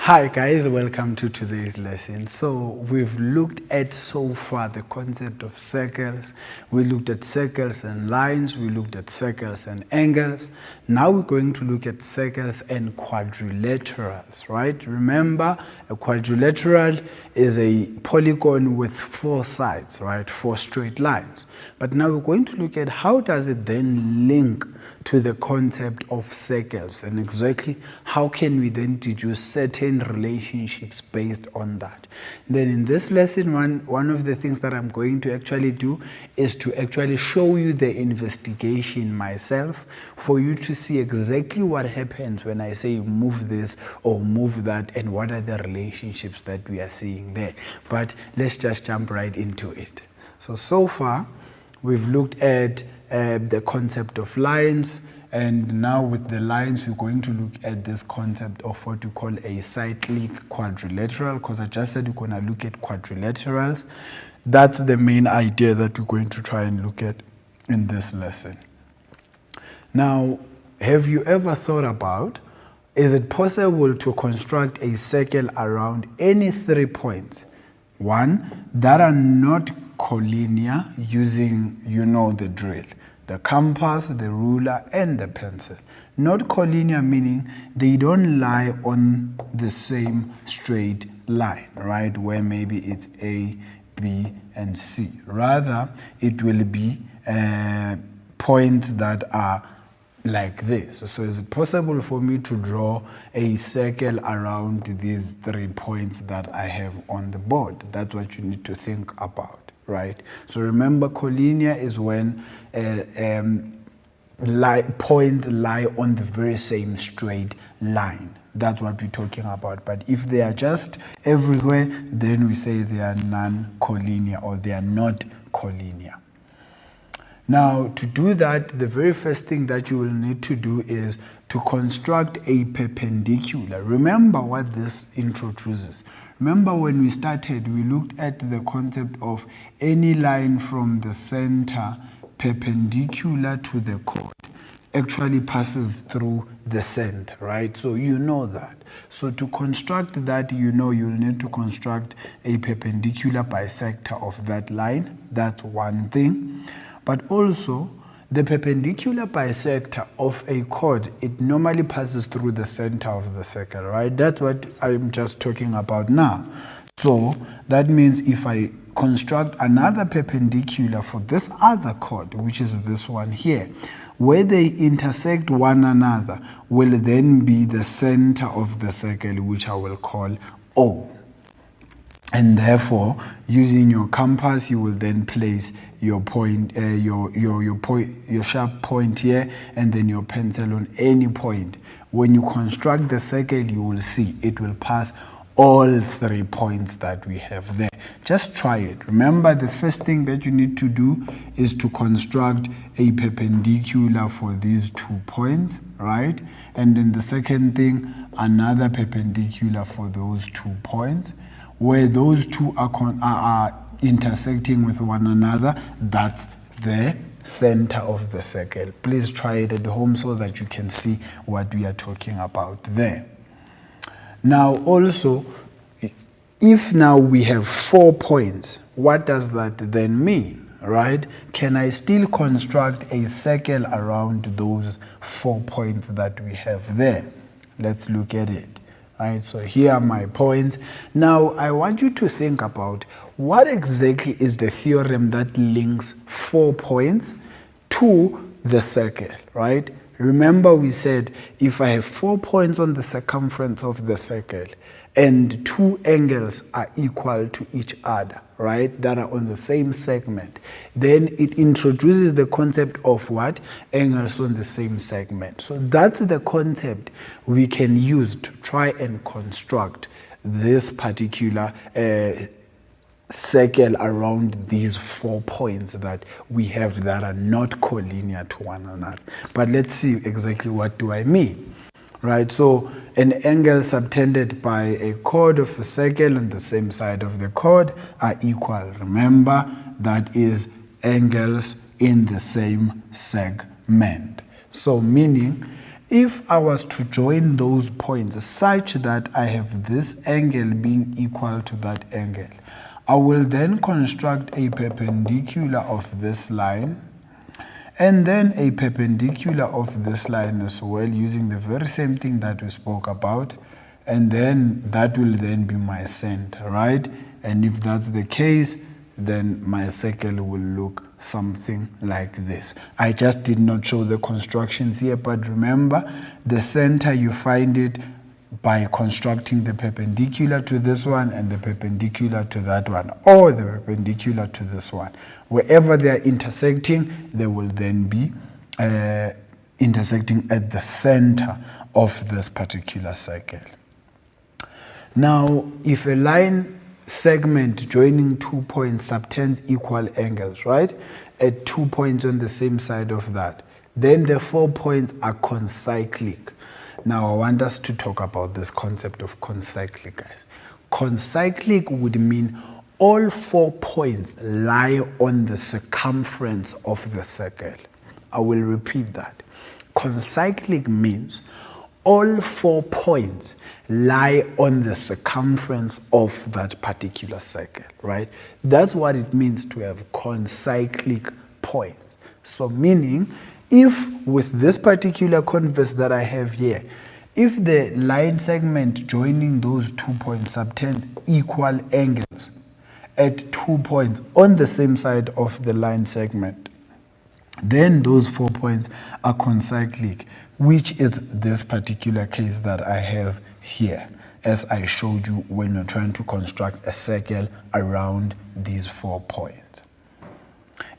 Hi guys, welcome to today's lesson. So we've looked at so far the concept of circles. We looked at circles and lines. We looked at circles and angles. Now we're going to look at circles and quadrilaterals, right? Remember, a quadrilateral is a polygon with four sides, right? Four straight lines. But now we're going to look at how does it then link to the concept of circles, and exactly how can we then deduce certain relationships based on that. Then in this lesson, one of the things that I'm going to actually do is to actually show you the investigation myself for you to see exactly what happens when I say move this or move that, and what are the relationships that we are seeing there. But let's just jump right into it. So far we've looked at the concept of lines, and now with the lines we're going to look at this concept of what we call a cyclic quadrilateral, because I just said we're going to look at quadrilaterals. That's the main idea that we're going to try and look at in this lesson. Now, have you ever thought about, is it possible to construct a circle around any 3 points, one, that are not collinear, using, you know, the drill, the compass, the ruler, and the pencil? Not collinear meaning they don't lie on the same straight line, right, where maybe it's A, B, and C. Rather, it will be points that are like this. So is it possible for me to draw a circle around these 3 points that I have on the board? That's what you need to think about, right? So remember, collinear is when points lie on the very same straight line. That's what we're talking about. But if they are just everywhere, then we say they are non-collinear, or they are not collinear. Now, to do that, the very first thing that you will need to do is to construct a perpendicular. Remember what this introduces. Remember when we started, we looked at the concept of any line from the center perpendicular to the chord actually passes through the center, right? So you know that. So to construct that, you know, you'll need to construct a perpendicular bisector of that line. That's one thing. But also, the perpendicular bisector of a chord, it normally passes through the center of the circle, right? That's what I'm just talking about now. So that means if I construct another perpendicular for this other chord, which is this one here, where they intersect one another will then be the center of the circle, which I will call O. And therefore, using your compass, you will then place your point, your sharp point here, and then your pencil on any point. When you construct the circle, you will see it will pass all 3 points that we have there. Just try it. Remember, the first thing that you need to do is to construct a perpendicular for these 2 points, right? And then the second thing, another perpendicular for those 2 points. Where those two are intersecting with one another, that's the center of the circle. Please try it at home so that you can see what we are talking about there. Now also, if now we have 4 points, what does that then mean, right? Can I still construct a circle around those 4 points that we have there? Let's look at it. Right, so here are my points. Now I want you to think about what exactly is the theorem that links 4 points to the circle, right? Remember, we said if I have 4 points on the circumference of the circle and 2 angles are equal to each other, right, that are on the same segment, then it introduces the concept of what? Angles on the same segment. So that's the concept we can use to try and construct this particular circle around these 4 points that we have that are not collinear to one another. But let's see exactly what do I mean. Right, so an angle subtended by a chord of a circle on the same side of the chord are equal. Remember, that is angles in the same segment. So meaning, If I was to join those points such that I have this angle being equal to that angle, I will then construct a perpendicular of this line and then a perpendicular of this line as well, using the very same thing that we spoke about, and then that will then be my center, right? And if that's the case, then my circle will look something like this. I just did not show the constructions here, but remember, the center, you find it by constructing the perpendicular to this one and the perpendicular to that one, or the perpendicular to this one. Wherever they are intersecting, they will then be intersecting at the center of this particular circle. Now, if a line segment joining 2 points subtends equal angles, right, at 2 points on the same side of that, then the 4 points are concyclic. Now, I want us to talk about this concept of concyclic, guys. Concyclic would mean all 4 points lie on the circumference of the circle. I will repeat that. Concyclic means all 4 points lie on the circumference of that particular circle, right? That's what it means to have concyclic points. So meaning, if with this particular converse that I have here, if the line segment joining those 2 points subtends equal angles at 2 points on the same side of the line segment, then those 4 points are concyclic, which is this particular case that I have here, as I showed you when you're trying to construct a circle around these 4 points.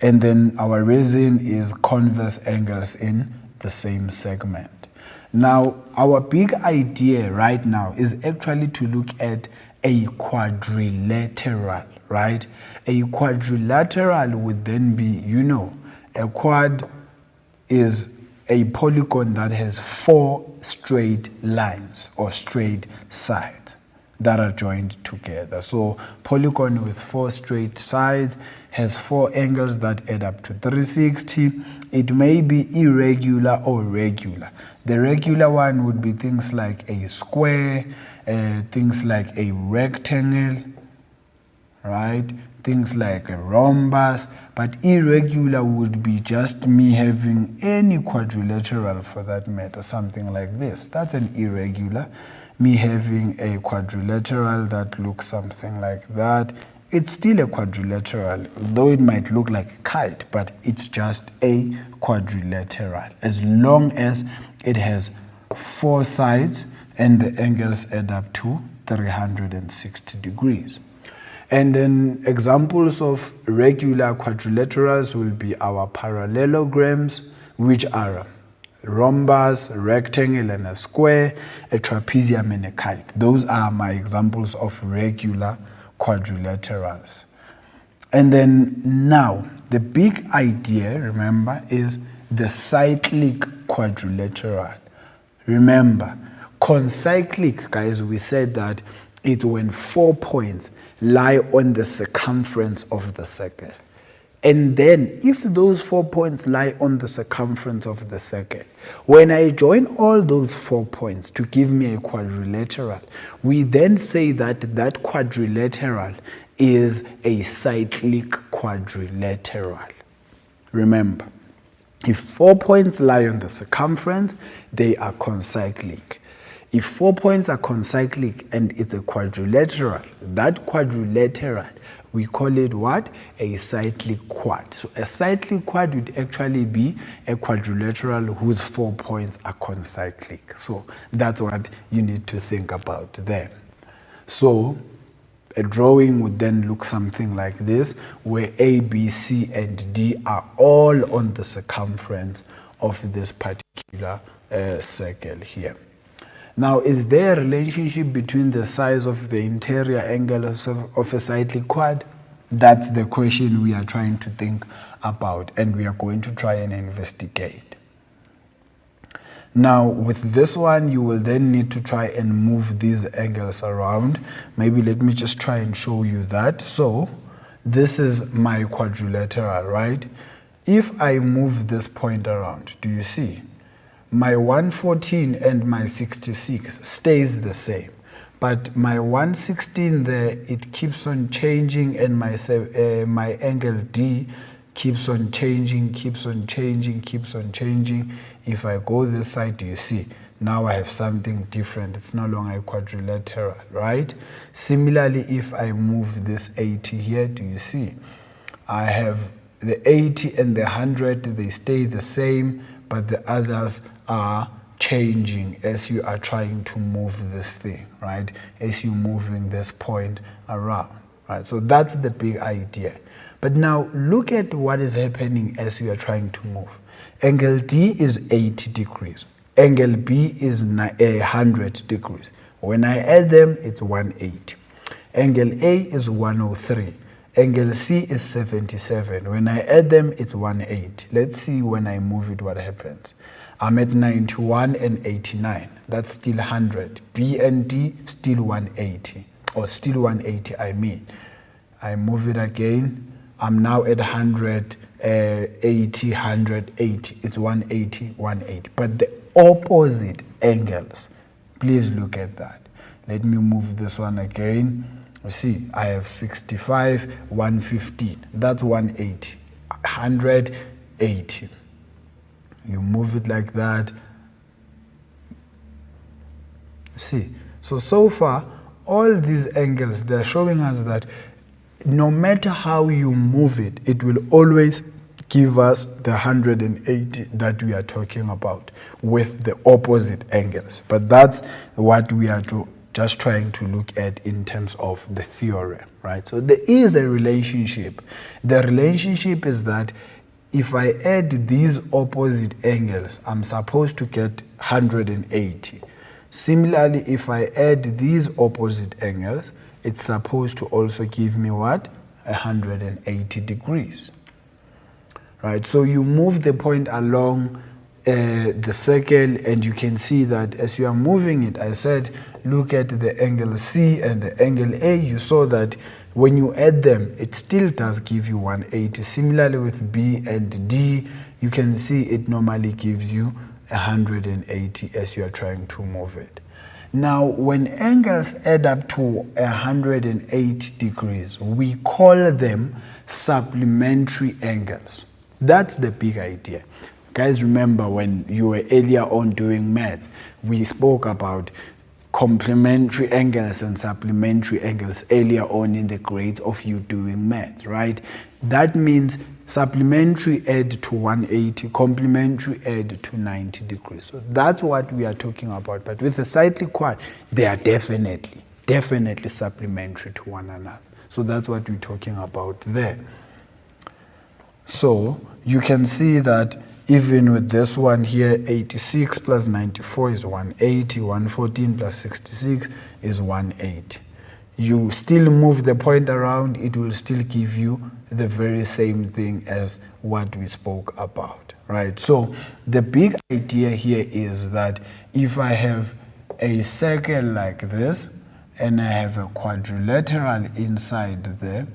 And then our reason is converse angles in the same segment. Now, our big idea right now is actually to look at a quadrilateral, right? A quadrilateral would then be, you know, a quad is a polygon that has 4 straight lines or straight sides that are joined together. So polygon with 4 straight sides has 4 angles that add up to 360. It may be irregular or regular. The regular one would be things like a square, things like a rectangle, right? Things like a rhombus, but irregular would be just me having any quadrilateral for that matter, something like this. That's an irregular. Me having a quadrilateral that looks something like that. It's still a quadrilateral, though it might look like a kite, but it's just a quadrilateral, as long as it has 4 sides and the angles add up to 360 degrees. And then examples of regular quadrilaterals will be our parallelograms, which are rhombus, a rectangle and a square, a trapezium and a kite. Those are my examples of regular quadrilaterals. And then now, the big idea, remember, is the cyclic quadrilateral. Remember, concyclic, guys, we said that it's when 4 points lie on the circumference of the circle. And then, if those 4 points lie on the circumference of the circle, when I join all those 4 points to give me a quadrilateral, we then say that that quadrilateral is a cyclic quadrilateral. Remember, if 4 points lie on the circumference, they are concyclic. If 4 points are concyclic and it's a quadrilateral, that quadrilateral, we call it what? A cyclic quad. So a cyclic quad would actually be a quadrilateral whose 4 points are concyclic. So that's what you need to think about there. So a drawing would then look something like this, where A, B, C, and D are all on the circumference of this particular circle here. Now, is there a relationship between the size of the interior angle of a cyclic quad? That's the question we are trying to think about, and we are going to try and investigate. Now, with this one, you will then need to try and move these angles around. Maybe let me just try and show you that. So, this is my quadrilateral, right? If I move this point around, do you see? my 114 and my 66 stays the same. But my 116 there, it keeps on changing, and my angle D keeps on changing, keeps on changing, keeps on changing. If I go this side, you see, now I have something different. It's no longer a quadrilateral, right? Similarly, if I move this 80 here, do you see? I have the 80 and the 100, they stay the same, but the others are changing as you are trying to move this thing, right? As you're moving this point around, right? So that's the big idea. But now look at what is happening as you are trying to move. Angle D is 80 degrees. Angle B is 100 degrees. When I add them, it's 180. Angle A is 103. Angle C is 77. When I add them, it's 180. Let's see when I move it what happens. I'm at 91 and 89. That's still 100. B and D still 180. Or still 180, I mean. I move it again. I'm now at 180, 180. It's 180, 180. But the opposite angles, please look at that. Let me move this one again. You see, I have 65, 115. That's 180. 180. You move it like that. See, so far, all these angles, they're showing us that no matter how you move it, it will always give us the 180 that we are talking about with the opposite angles. But that's what we are just trying to look at in terms of the theorem, right? So there is a relationship. The relationship is that if I add these opposite angles, I'm supposed to get 180. Similarly, if I add these opposite angles, it's supposed to also give me what? 180 degrees. Right, so you move the point along the circle, and you can see that as you are moving it, I said, look at the angle C and the angle A. You saw that when you add them, it still does give you 180. Similarly with B and D, you can see it normally gives you 180 as you are trying to move it. Now, when angles add up to 180 degrees, we call them supplementary angles. That's the big idea. Guys, remember when you were earlier on doing maths, we spoke about complementary angles and supplementary angles earlier on in the grades of you doing maths, right? That means supplementary add to 180, complementary add to 90 degrees. So that's what we are talking about. But with the cyclic quad, they are definitely supplementary to one another. So that's what we're talking about there. So you can see that even with this one here, 86 plus 94 is 180, 114 plus 66 is 180. You still move the point around, it will still give you the very same thing as what we spoke about, right? So the big idea here is that if I have a circle like this and I have a quadrilateral inside there,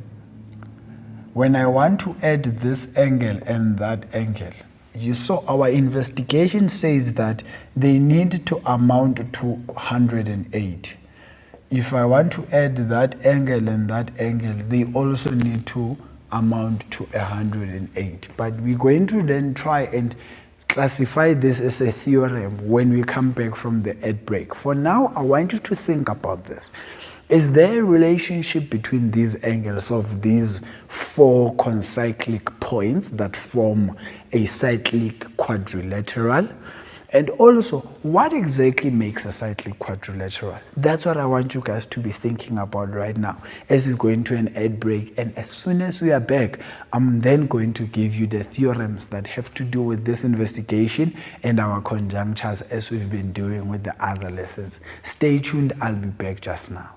when I want to add this angle and that angle, you saw our investigation says that they need to amount to 180. If I want to add that angle and that angle, they also need to amount to 108. But we're going to then try and classify this as a theorem when we come back from the ad break. For now, I want you to think about this. Is there a relationship between these angles of these four concyclic points that form a cyclic quadrilateral? And also, what exactly makes a cyclic quadrilateral? That's what I want you guys to be thinking about right now as we go into an ad break. And as soon as we are back, I'm then going to give you the theorems that have to do with this investigation and our conjunctures as we've been doing with the other lessons. Stay tuned, I'll be back just now.